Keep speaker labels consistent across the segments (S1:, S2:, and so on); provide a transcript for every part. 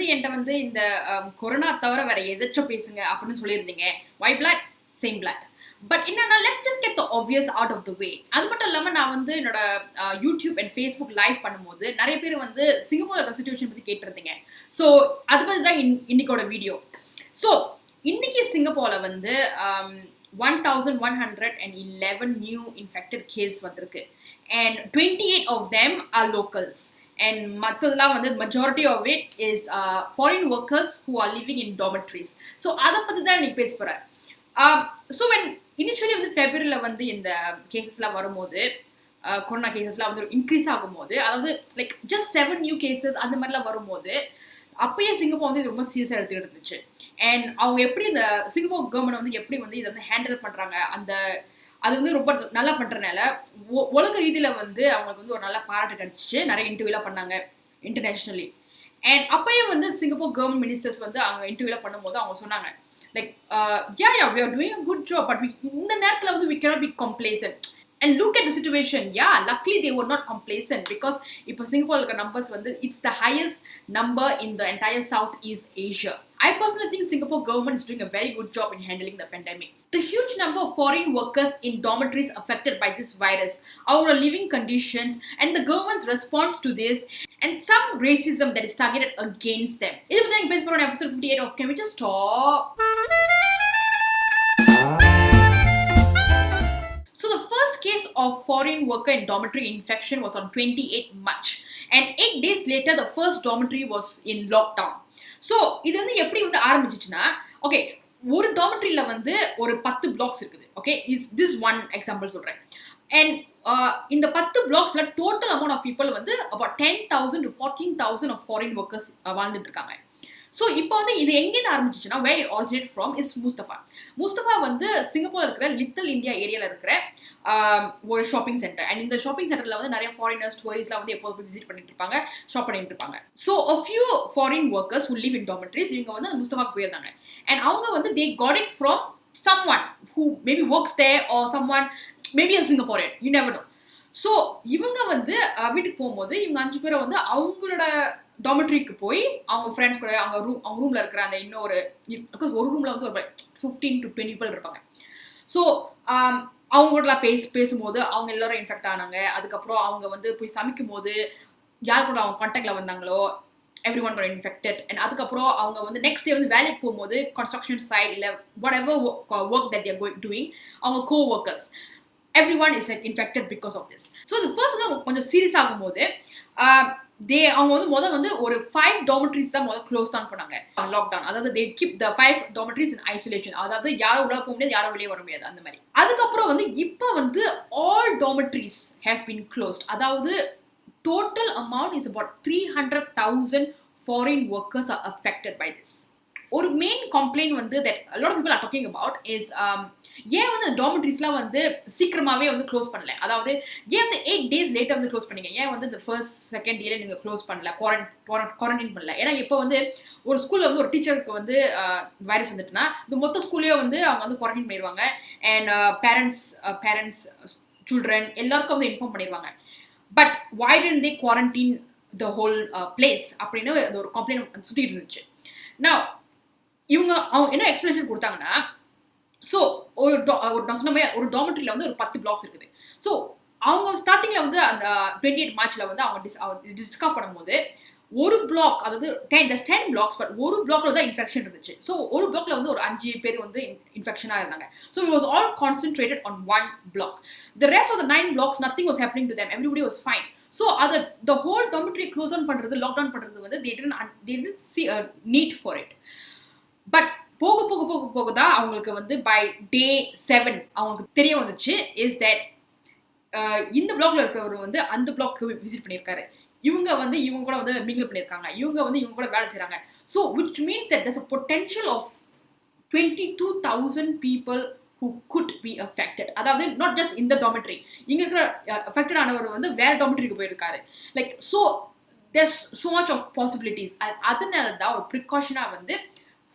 S1: வந்து என்கிட்ட வந்து இந்த கொரோனா தவிர வேற எதாச்சும் பேசுங்க அப்படின்னு சொல்லியிருந்தீங்க. White black same black. But என்னன்னா let's just get the obvious out of the way. அது மட்டும் இல்லாமல் நான் வந்து என்னோட யூடியூப் அண்ட் ஃபேஸ்புக் லைவ் பண்ணும்போது நிறைய பேர் வந்து சிங்கப்பூர்ல இருக்கிற சிச்சுவேஷன் பற்றி கேட்டிருந்தீங்க. ஸோ அதை பற்றி தான் இன்னைக்கோட வீடியோ. ஸோ இன்னைக்கு சிங்கப்பூரில் வந்து 1111 new infected cases வந்திருக்கு. And 28 of them are locals. And மற்றதெல்லாம் வந்து majority of it is foreign workers who are living in dormitories. So அதை பற்றி தான் எனக்கு பேச போகிறேன். ஸோ when initially வந்து ஃபெப்ரவரியில் வந்து இந்த கேசஸ்லாம் வரும்போது கொரோனா கேசஸ்லாம் வந்து இன்க்ரீஸ் ஆகும்போது, அதாவது லைக் ஜஸ்ட் 7 நியூ கேசஸ் அந்த மாதிரிலாம் வரும்போது அப்பயே சிங்கப்பூர் வந்து இது ரொம்ப சீரியஸாக எடுத்துக்கிட்டு இருந்துச்சு. அண்ட் அவங்க எப்படி இந்த சிங்கப்பூர் கவர்மெண்ட் வந்து எப்படி வந்து இதை வந்து ஹேண்டில் பண்ணுறாங்க, அது வந்து ரொம்ப நல்லா பண்ணுறதுனால உலக ரீதியில் வந்து அவங்களுக்கு வந்து ஒரு நல்ல பாராட்டு கிடைச்சிச்சு. நிறைய இன்டர்வியூலாம் பண்ணாங்க இன்டர்நேஷ்னலி. அண்ட் அப்பயே வந்து சிங்கப்பூர் கவர்மெண்ட் மினிஸ்டர்ஸ் வந்து அவங்க இன்டர்வியூலாம் பண்ணும்போது அவங்க சொன்னாங்க like yeah we are doing a good job, but இந்த நேரத்தில் வந்து we cannot be complacent. And look at the situation. Yeah, luckily they were not complacent because இப்போ சிங்கப்பூர்ல numbers வந்து it's the highest number in the entire Southeast Asia. I personally think Singapore government is doing a very good job in handling the pandemic. The huge number of foreign workers in dormitories affected by this virus, our living conditions, and the government's response to this, and some racism that is targeted against them. This is the based on episode 58 of Can We Just Talk? So the first case of foreign worker in dormitory infection was on 28 March. And 8 days later, the first dormitory was in lockdown. So இது வந்து எப்படி வந்து ஆரம்பிச்சிச்சுன்னா, okay ஒரு டாமெட்ரியில் வந்து ஒரு 10 blocks இருக்குது. Okay this one example சொல்கிறேன். And இந்த 10 பிளாக்ஸில் டோட்டல் அமௌண்ட் ஆஃப் பீப்புள் வந்து about 10,000 to 14,000 of foreign workers வாழ்ந்துட்டு இருக்காங்க. ஸோ இப்போ வந்து இது எங்கேருந்து ஆரம்பிச்சிச்சுன்னா, where it originated from is Mustafa வந்து சிங்கப்பூரில் இருக்கிற லிட்டில் இந்தியா ஏரியாவில் இருக்கிற ஒரு ஷாப்பிங் சென்டர். அண்ட் இந்த ஷாப்பிங் சென்டரில் வந்து நிறைய ஃபாரினர்ஸ் டூரிஸ்ட்லாம் வந்து எப்போது போய் விசிட் பண்ணிட்டு இருப்பாங்க, ஷாப் பண்ணிட்டு இருப்பாங்க. So a few foreign workers who live in dormitories இவங்க வந்து முஸ்தபாக்கு போயிருந்தாங்க. அண்ட் அவங்க வந்து they got it from someone who maybe works there or someone maybe a Singaporean, you never know. So இவங்க வந்து வீட்டுக்கு போகும்போது இவங்க 5 பேரை வந்து அவங்களோட டாமெட்ரிக்கு போய் அவங்க ஃப்ரெண்ட்ஸ் கூட அவங்க ரூமில் இருக்கிற அந்த இன்னொரு ஒரு ரூமில் வந்து ஒரு 15 to 20 people இருப்பாங்க. ஸோ அவங்களோட பேசும்போது அவங்க எல்லாரும் இன்ஃபெக்ட் ஆனாங்க. அதுக்கப்புறம் அவங்க வந்து போய் சமைக்கும் போது யார் கூட அவங்க கான்டாக்டில் வந்தாங்களோ everyone got infected. And அதுக்கப்புறம் அவங்க வந்து நெக்ஸ்ட் டே வந்து வேலைக்கு போகும்போது கன்ஸ்ட்ரக்ஷன் சைட் இல்லை whatever work that they are doing, அவங்க co-workers, everyone is like infected because of this. So the first வந்து கொஞ்சம் சீரியஸ் ஆகும்போது அவங்க வந்து முதல் வந்து ஒரு 5 dormitories தான் முதல் க்ளோஸ் டவுன் பண்ணாங்க லாக்டவுன். அதாவது they keep the 5 dormitories in isolation. அதாவது யாரும் உள்ள போக முடியாது, யாரும் வெளியே வர முடியாது அந்த மாதிரி. அதுக்கப்புறம் வந்து இப்போ வந்து all dormitories have been closed. அதாவது total amount is about 300,000 foreign workers are affected by this. ஒரு மெயின் கம்ப்ளைண்ட் வந்து that a lot of people are talking about is ஏன் வந்து டாமெட்ரிஸ்லாம் வந்து சீக்கிரமாகவே வந்து க்ளோஸ் பண்ணல, அதாவது ஏன் வந்து 8 days லேட்டாக வந்து க்ளோஸ் பண்ணீங்க, ஏன் வந்து இந்த ஃபர்ஸ்ட் செகண்ட் டேல நீங்கள் க்ளோஸ் பண்ணல, குவாரண்டைன் பண்ணல. ஏன்னா இப்போ வந்து ஒரு ஸ்கூலில் வந்து ஒரு டீச்சருக்கு வந்து வைரஸ் வந்துட்டுனா இந்த மொத்த ஸ்கூல்லேயே வந்து அவங்க வந்து குவாரண்டைன் பண்ணிடுவாங்க. அண்ட் பேரண்ட்ஸ் சில்ட்ரன் எல்லாருக்கும் வந்து இன்ஃபார்ம் பண்ணிடுவாங்க. But why didn't they quarantine the whole place அப்படின்னு ஒரு கம்ப்ளைண்ட் சுற்றிட்டு இருந்துச்சு. நான் அவங்க என்ன எக்ஸ்பிளேஷன் கொடுத்தாங்கன்னா, ஸோ நான் சொன்ன மாதிரி ஒரு டாமெட்ரியில் வந்து ஒரு 10 பிளாக்ஸ் இருக்குது. ஸோ அவங்க ஸ்டார்டிங்கில் வந்து அந்த 28 மார்ச்சில் வந்து அவங்க டிஸ்கவர் பண்ணும்போது ஒரு பிளாக், அதாவது 10 blocks, பட் ஒரு பிளாக்ல தான் இன்ஃபெக்ஷன் இருந்துச்சு. ஸோ ஒரு பிளாக்ல வந்து ஒரு 5 பேர் வந்து இன்ஃபெக்ஷனாக இருந்தாங்க. So it was all concentrated on one block. The rest of the 9 blocks nothing was happening to them, everybody was fine. So அதை the whole dormitory close down பண்ணுறது, லாக்டவுன் பண்ணுறது வந்து they didn't see a need for it. But போக போக போக போக தான் அவங்களுக்கு வந்து பை டே 7 அவங்களுக்கு தெரிய வந்துச்சு இஸ் தட் இந்த பிளாக்ல இருக்கிறவர் வந்து அந்த பிளாக்கு விசிட் பண்ணியிருக்காரு, இவங்க கூட வந்து மிங்கிள் பண்ணியிருக்காங்க, இவங்க கூட வேலை செய்கிறாங்க. So which means that there's a potential of 22,000 people who could be affected. அதாவது நாட் ஜஸ்ட் இந்த டாமெட்ரி, இங்க இருக்கிற அஃபெக்டட் ஆனவர் வந்து வேற டாமெட்ரிக்கு போயிருக்காரு. Like so there's so much of possibilities. அதனால தான் ஒரு ப்ரிகாஷனாக வந்து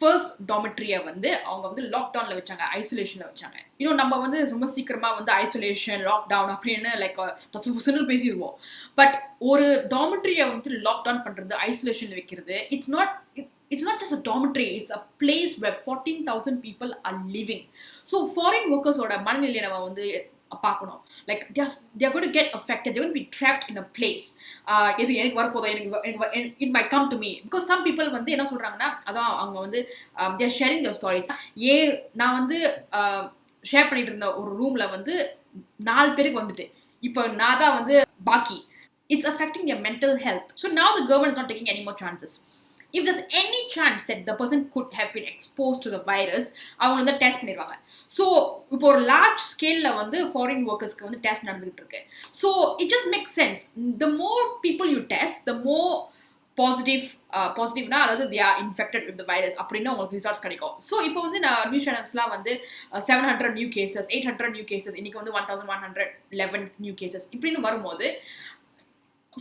S1: ஃபர்ஸ்ட் டாமெட்ரியை வந்து அவங்க வந்து லாக்டவுன்ல வச்சாங்க, ஐசோலேஷன்ல வச்சாங்க. இன்னும் நம்ம வந்து ரொம்ப சீக்கிரமா வந்து ஐசோலேஷன் லாக்டவுன் அப்படின்னு லைக் புசுன்னு பேசிடுவோம். பட் ஒரு டாமெட்ரியை வந்து லாக்டவுன் பண்றது, ஐசோலேஷன்ல வைக்கிறது, it's not just a dormitory, it's a place where 14,000 people are living. So foreign workers oda mananilayya nama vandu பார்க்கணும். Like they're going to get affected, they're going to be trapped in a place. இது எனக்கு வரப்போதா, எனக்கு it might come to me, because some people வந்து என்ன சொல்றாங்கன்னா, அதான் அவங்க வந்து they're sharing their stories. நான் வந்து ஷேர் பண்ணிட்டு இருந்த ஒரு ரூம்ல வந்து 4 பேருக்கு வந்துட்டு இப்போ நான் தான் வந்து பாக்கி. It's affecting their mental health. So now the government is not taking any more chances. If there's any chance that the person could have been exposed to the virus, அவங்க வந்து டெஸ்ட் பண்ணிடுவாங்க. ஸோ இப்போ ஒரு large ஸ்கேலில் வந்து foreign ஒர்க்கர்ஸ்க்கு வந்து test நடந்துகிட்டு இருக்கு. So it just make sense, the more people you test, the more பாசிட்டிவ்னா அதாவது they are infected with the virus அப்படின்னு உங்களுக்கு ரிசல்ட்ஸ் கிடைக்கும். ஸோ இப்போ வந்து நான் நியூஸ் சேனல்ஸ்லாம் வந்து 700 நியூ கேசஸ், 800 நியூ கேசஸ், இன்னைக்கு வந்து 1111 நியூ கேசஸ் இப்படின்னு வரும்போது,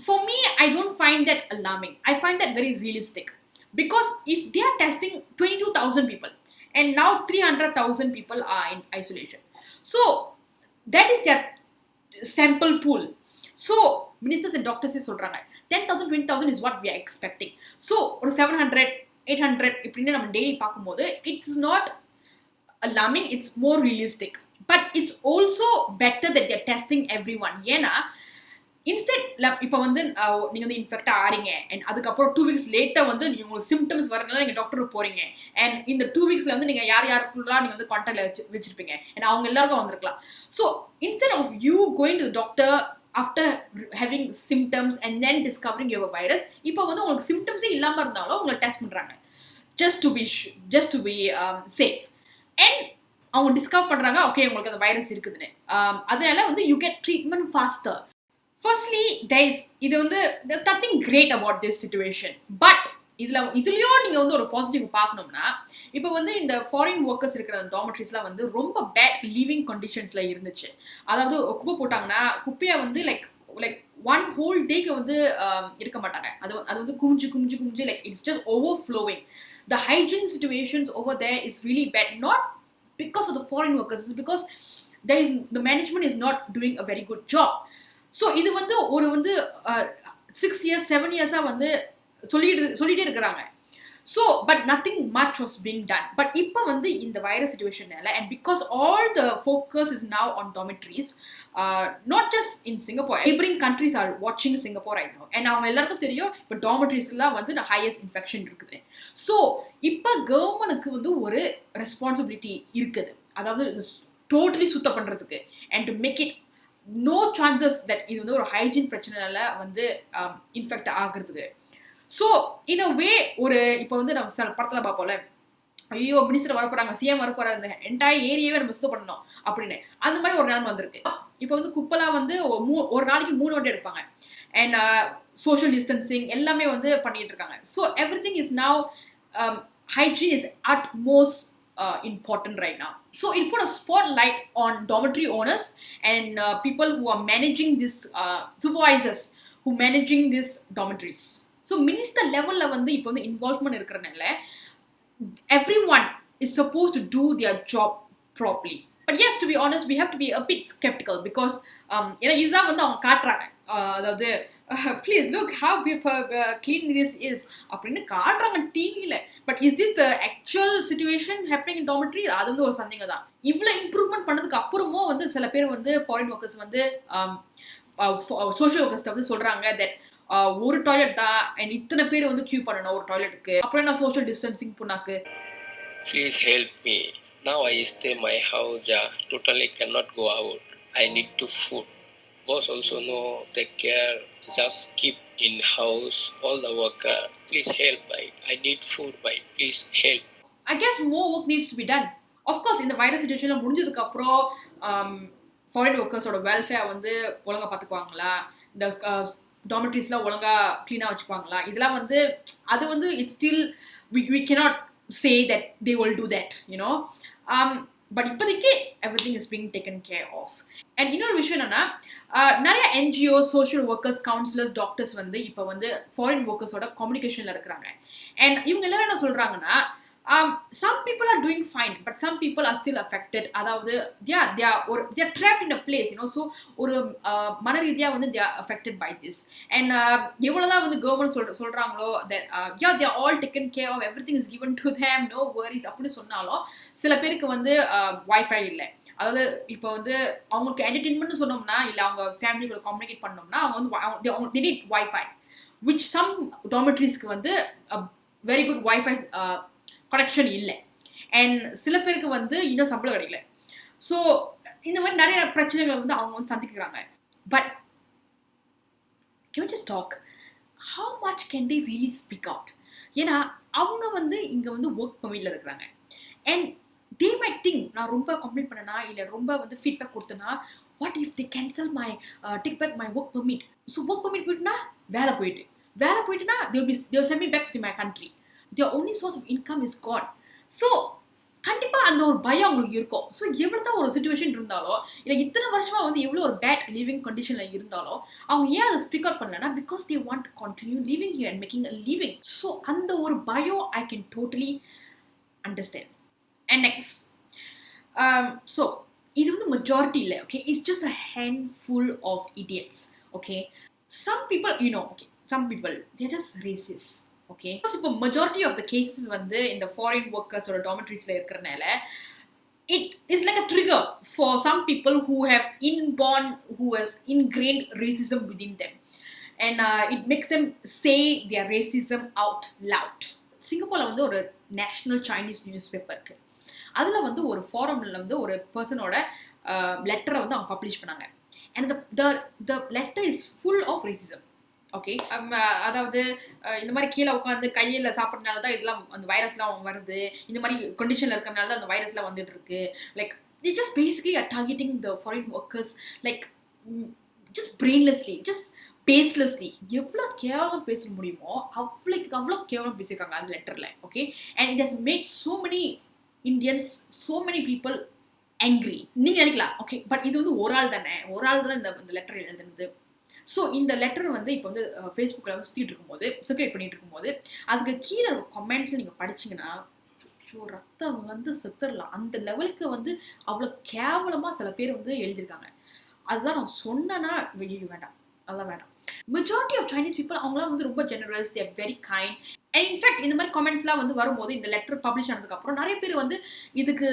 S1: for me, I don't find that alarming. I find that very realistic. Because if they are testing 22,000 people and now 300,000 people are in isolation, so that is their sample pool. So ministers and doctors is சொல்றாங்க 10,000 20,000 is what we are expecting. So ஒரு 700 800 இப்படின்னு நம்ம daily பார்க்கும்போது it's not alarming, it's more realistic. But it's also better that they are testing everyone. ஏன்னா instead இப்போ வந்து நீங்கள் வந்து இன்ஃபெக்ட் ஆறீங்க அண்ட் அதுக்கப்புறம் 2 weeks லேட்டாக வந்து நீங்கள் உங்களுக்கு சிம்டம்ஸ் வரனால நீங்கள் டாக்டருக்கு போகிறீங்க அண்ட் இந்த 2 weeksல வந்து நீங்கள் யாருக்குலாம் நீங்கள் வந்து கான்டாக்டில் வச்சுருப்பீங்க அண்ட் அவங்க எல்லாருக்கும் வந்திருக்கலாம். So instead of you going to doctor after having symptoms and then discovering your virus, இப்போ வந்து உங்களுக்கு சிம்டம்ஸே இல்லாமல் இருந்தாலும் உங்களை டெஸ்ட் பண்ணுறாங்க just to be safe. And அவங்க டிஸ்கவர் பண்ணுறாங்க ஓகே உங்களுக்கு அந்த வைரஸ் இருக்குதுன்னு. அதனால வந்து you get treatment faster. Firstly, there's nothing great about this situation. But இதுலயும் நீங்க வந்து ஒரு பாசிட்டிவ் பார்க்கணும்னா, இப்போ வந்து இந்த ஃபாரின் ஒர்க்கர்ஸ் இருக்கிற டாமெட்ரிஸ்லாம் வந்து ரொம்ப பேட் லிவிங் கண்டிஷன்ஸ்ல இருந்துச்சு. அதாவது குப்பை போட்டாங்கன்னா குப்பையை வந்து லைக் ஒன் ஹோல் டேக்கு வந்து இருக்க மாட்டாங்க. அது வந்து குமிஞ்சு like it's just overflowing. The hygiene situations over there is really bad, not because of the foreign workers, it's because the management is not doing a very good job. So இது வந்து ஒரு வந்து 6 years 7 years வந்து சொல்லிட்டே இருக்கிறாங்க. So but nothing much was being done. But இப்போ வந்து இந்த வைரஸ் சிச்சுவேஷனால and because all the focus is now on dormitories, not just in Singapore, neighbouring countries are வாட்சிங் சிங்கப்பூர் ரைட் நவ். அண்ட் அவங்க எல்லாருக்கும் தெரியும் இப்போ டாமெட்ரிஸ்லாம் வந்து ஹையஸ்ட் இன்ஃபெக்ஷன் இருக்குது. ஸோ இப்போ கவர்மெண்ட்டுக்கு வந்து ஒரு ரெஸ்பான்சிபிலிட்டி இருக்குது, அதாவது டோட்டலி சுத்தம் பண்ணுறதுக்கு and to make it no chances that இது வந்து ஒரு ஹைஜீன் பிரச்சனைனால வந்து இன்ஃபெக்ட் ஆகுறதுக்கு. ஸோ இன் அ வே ஒரு இப்போ வந்து நம்ம படத்தில் பார்ப்போம்ல, ஐயோ மினிஸ்டர் வரப்போறாங்க, சிஎம் வரப்போறாங்க, இந்த என்டையர் ஏரியாவே நம்ம சுத்தம் பண்ணணும் அப்படின்னு, அந்த மாதிரி ஒரு நிலைமை வந்திருக்கு. இப்போ வந்து குப்பெல்லாம் வந்து ஒரு நாளைக்கு 3 வண்டி எடுப்பாங்க அண்ட் சோஷியல் டிஸ்டன்சிங் எல்லாமே வந்து பண்ணிட்டு இருக்காங்க. So every thing is now hygiene is at most important right now. So it put a spotlight on dormitory owners and people who are managing this, supervisors who managing these dormitories. So minister level la vandu ipo vandu involvement irukkranaல everyone is supposed to do their job properly. But yes, to be honest, we have to be a bit skeptical because idha vandu avanga kaatறாங்க, அதாவது please look how clean this is அப்படின்னு காட்டுறாங்க டிவியில. But is this the actual situation happening in dormitory? அது வந்து ஒரு சந்தேகம் தான். இவ்வளோ இம்ப்ரூவ்மெண்ட் பண்ணதுக்கு அப்புறமும் வந்து சில பேர் வந்து ஃபாரின் ஒர்க்கர்ஸ் வந்து சோஷியல் ஒர்க்கர்ஸ்ட்ட வந்து சொல்றாங்க தட் ஒரு டாய்லெட் தான் அண்ட் இத்தனை பேர் வந்து கியூ பண்ணணும் ஒரு டாய்லெட்டுக்கு, அப்புறம் நான் சோஷியல் டிஸ்டன்சிங் புண்ணாக்கு.
S2: Please help me. Now I stay my house, totally cannot go out. I need to food. Boss also no take care, just keep in house all the worker. Please help, I need food, please help.
S1: I guess more work needs to be done. Of course இந்த virus சிச்சுவேஷன்ல முடிஞ்சதுக்கு அப்புறம் foreign ஒர்க்கர்ஸோட welfare வந்து ஒழுங்கா பார்த்துக்குவாங்களா, இந்த டாமெட்ரிஸ்லாம் ஒழுங்கா க்ளீனாக வச்சுக்குவாங்களா, இதெல்லாம் வந்து அது வந்து it's still we cannot say that they will do that, you know. But இப்போதைக்கு everything is being taken care of. And இன்னொரு விஷயம் என்னன்னா, நிறைய NGO, social workers, counsellors, doctors வந்து இப்போ வந்து ஃபாரின் ஒர்க்கர்ஸோட கம்யூனிகேஷனில் இருக்கிறாங்க. அண்ட் இவங்க எல்லாரும் என்ன சொல்கிறாங்கன்னா, Some people are doing fine, but some people are still affected. அதாவது they are trapped in a place, so ஒரு மன ரீதியா வந்து they are affected by this. And எவ்வளவுதான் வந்து கவர்மெண்ட் சொல்றாங்களோ that they are all taken care of, everything is given to them, no worries அப்படி சொன்னாலும் சில பேருக்கு வந்து வைஃபை இல்லை. அதாவது இப்போ வந்து அவங்களுக்கு என்டர்டெயின்மெண்ட் சொன்னோம்னா இல்லை அவங்க ஃபேமிலி கூட கம்யூனிகேட் பண்ணோம்னா அவங்க வந்து they need Wi-Fi, which some dormitories-க்கு வந்து very good Wi-Fi கனெக்ஷன் இல்லை. அண்ட் சில பேருக்கு வந்து இன்னும் சம்பளம் கிடைக்கல. ஸோ இந்த மாதிரி நிறைய பிரச்சனைகளை வந்து அவங்க வந்து சந்திக்கிறாங்க. But can we just talk, how much can they really speak out? ஏன்னா அவங்க வந்து இங்கே வந்து ஒர்க் பர்மிட்ல இருக்கிறாங்க. அண்ட் they might think நான் ரொம்ப கம்ப்ளைண்ட் பண்ணனா இல்லை ரொம்ப வந்து ஃபீட்பேக் கொடுத்தனா, what if they cancel my take back my work permit? So work permit போயிட்டுனா வேலை போயிட்டுனா they'll send me back to my country. Their only source of income is gone. So கண்டிப்பா அந்த ஒரு பயம் உங்களுக்கு இருக்கும். ஸோ எவ்வளோதான் ஒரு சுச்சுவேஷன் இருந்தாலும் இல்லை இத்தனை வருஷமா வந்து எவ்வளோ ஒரு பேட் லிவிங் கண்டிஷன்ல இருந்தாலும் அவங்க ஏன் அதை ஸ்பீக் அவுட் பண்ணலன்னா because they want to continue living here and making a living. So அந்த ஒரு பயம் I can totally understand. And next so இது வந்து மெஜாரிட்டி இல்லை, okay, it's just a handful of idiots. Okay, some people some people they're just racist. Okay, இப்போ majority of the cases வந்து இந்த foreign workers or dormitories-ல இருக்கறனால it is like a trigger for some people who has ingrained racism within them, and it makes them say their racism out loud. சிங்கப்பூர்ல வந்து ஒரு national Chinese news paper இருக்கு. அதுல வந்து ஒரு ஃபாரம்ல வந்து ஒரு பர்சனோட லெட்டரை வந்து அவங்க பப்ளிஷ் பண்ணாங்க. and the letter is full of racism. Okay, அதாவது இந்த மாதிரி கீழே உட்காந்து கையில் சாப்பிட்றதுனால தான் இதெல்லாம் அந்த வைரஸ்லாம் வருது, இந்த மாதிரி கண்டிஷனில் இருக்கிறனால தான் அந்த வைரஸ்லாம் வந்துட்டு இருக்கு. Like they just basically are targeting the foreign workers like just brainlessly, just baselessly. எவ்வளோ கேவலம் பேச முடியுமோ அவ்வளோ கேவலம் பேசியிருக்காங்க அந்த லெட்டரில். Okay, and it has made so many Indians, so many people angry. நீங்கள் நினைக்கலாம் ஓகே, பட் இது வந்து ஒரு ஆள் தான் இந்த லெட்டர் எழுதுனது. ஸோ இந்த லெட்டர் வந்து இப்போ வந்து ஃபேஸ்புக்கில் வந்து சுற்றிட்டு இருக்கும்போது சர்க்குலேட் பண்ணிட்டு இருக்கும்போது அதுக்கு கீழே கமெண்ட்ஸில் நீங்கள் படிச்சிங்கன்னா ரத்தம் வந்து செத்துடலாம். அந்த லெவலுக்கு வந்து அவ்வளோ கேவலமாக சில பேர் வந்து எழுதியிருக்காங்க. அதுதான் நான் சொன்னேன்னா வேண்டாம், அதெல்லாம் வேண்டாம். மெஜாரிட்டி ஆஃப் சைனீஸ் பீப்புள் அவங்களாம் வந்து ரொம்ப generous, they are very kind. And in fact இந்த மாதிரி கமெண்ட்ஸ்லாம் வந்து வரும்போது இந்த லெட்டர் பப்ளிஷ் ஆனதுக்கப்புறம் நிறைய பேர் வந்து இதுக்கு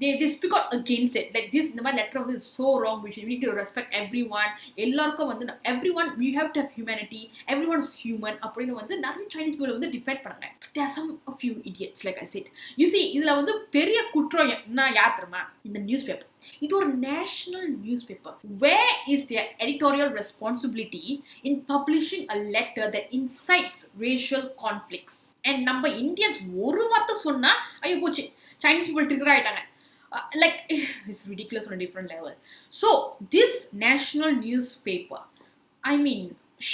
S1: they speak out against it, like this இந்த மாதிரி லெட்டர் வந்து so wrong, we need to respect everyone, எல்லாருக்கும் வந்து everyone, we have to have humanity, everyone's human அப்படின்னு வந்து நிறைய சைனீஸ் பீப்புள் வந்து டிஃபெண்ட் பண்ணாங்க. But there are some a few idiots, like I said. You see, இதுல வந்து பெரிய குற்றம் என்ன யார் தெரியுமா? இந்த நியூஸ் பேப்பர். இது ஒரு national news paper. Where is their editorial responsibility in publishing a letter that incites racial conflicts? And நம்ம இந்தியன்ஸ் ஒரு வார்த்தை சொன்னா ஐயோ போச்சு, Chinese people trigger ஆயிட்டாங்க. Like it's ridiculous on a different level. So this national newspaper, I mean,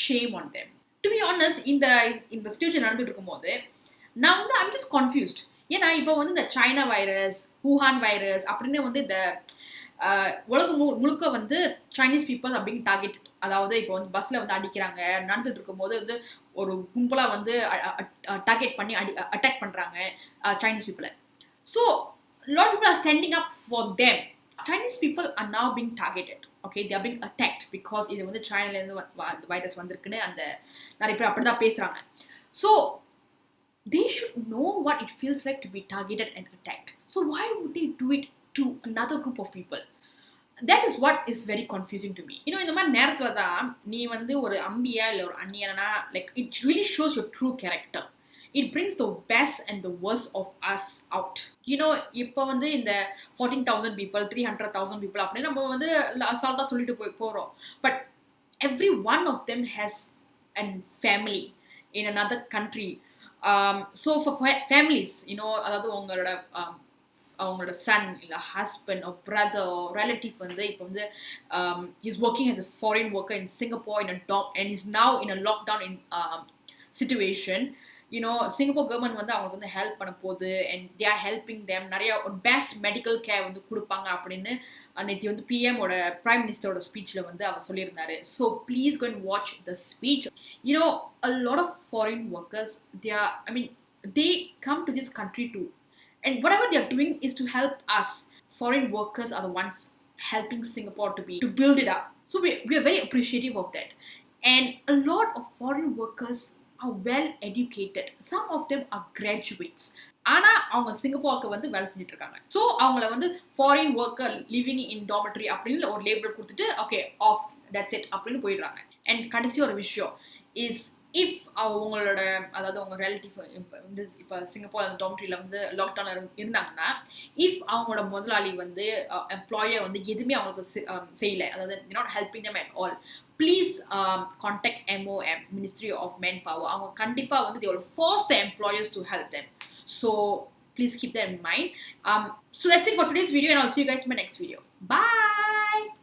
S1: shame on them. To be honest, இந்த situation நடந்துட்டு இருக்கும்போது நான் வந்து I'm just confused. ஏன்னா இப்போ வந்து இந்த சைனா வைரஸ், வூஹான் வைரஸ் அப்படின்னு வந்து இந்த உலகம் முழுக்க வந்து சைனீஸ் பீப்புள் அப்படிங்க டார்கெட். அதாவது இப்போ வந்து பஸ்ஸில் வந்து அடிக்கிறாங்க, நடந்துட்டு இருக்கும்போது வந்து ஒரு கும்பலாக வந்து டார்கெட் பண்ணி அட்டாக் பண்ணுறாங்க சைனீஸ் பீப்புளை. So lot of people are standing up for them. Chinese people are now being targeted. Okay, they are being attacked because இது வந்து சைனாலேருந்து அந்த வைரஸ் வந்திருக்குன்னு அந்த நிறைய பேர் அப்படி தான் பேசுகிறாங்க. So they should know what it feels like to be targeted and attacked. So why would they do it to another group of people? That is what is very confusing to me. இந்த மாதிரி நேரத்தில் தான் நீ வந்து ஒரு அம்பியா இல்லை ஒரு அண்ணியனா, like it really shows your true character. It brings the best and the worst of us out. இப்போ வந்து இந்த 14,000 people, 300,000 people அப்படின்னு நம்ம வந்து அசால்ட்டாக சொல்லிட்டு போகிறோம். But every one of them has a family in another country. So for families, அதாவது அவங்களோட சன் இல்லை husband or brother or relative வந்து இப்போ வந்து he's working as a foreign worker in Singapore and is now in a lockdown situation. Singapore government வந்து அவங்களுக்கு வந்து help பண்ண போகுது and they are helping them. நிறைய ஒரு பெஸ்ட் மெடிக்கல் கேர் வந்து கொடுப்பாங்க அப்படின்னு நேற்று வந்து பிஎம்மோட பிரைம் மினிஸ்டரோட ஸ்பீச்சில் வந்து அவர் சொல்லியிருந்தாரு. So please go and watch the speech. A lot of foreign workers, they are, they come to this country too. And whatever they are doing is to help us. Foreign workers are the ones helping Singapore to build it up. So we are very appreciative of that. And a lot of foreign workers are well educated. Some of them are graduates. ஆனா அவங்க சிங்கப்பூருக்கு வந்து வேலை செஞ்சுட்டு இருக்காங்க. So அவங்கள வந்து foreign worker living in டாமெட்ரி அப்படின்னு ஒரு லேபிள் கொடுத்துட்டு ஓகே ஆஃப் தட்ஸ் இட் அப்படின்னு போயிடுறாங்க. அண்ட் கடைசி ஒரு விஷயம் இஸ் இஃப் அவங்களோட அதாவது அவங்க ரிலேட்டிவ் இப்போ சிங்கப்பூர் அந்த டாமெட்ரியில் வந்து லாக்டவுனில் இருந்தாங்கன்னா இஃப் அவங்களோட முதலாளி வந்து எம்ப்ளாயர் வந்து எதுவுமே அவங்களுக்கு செய்யலை, அதாவது not helping them at all, please contact MOM, Ministry of Manpower. அவங்க கண்டிப்பா வந்து they will force the employers to help them. So please keep that in mind. So that's it for today's video, and I'll see you guys in my next video. Bye.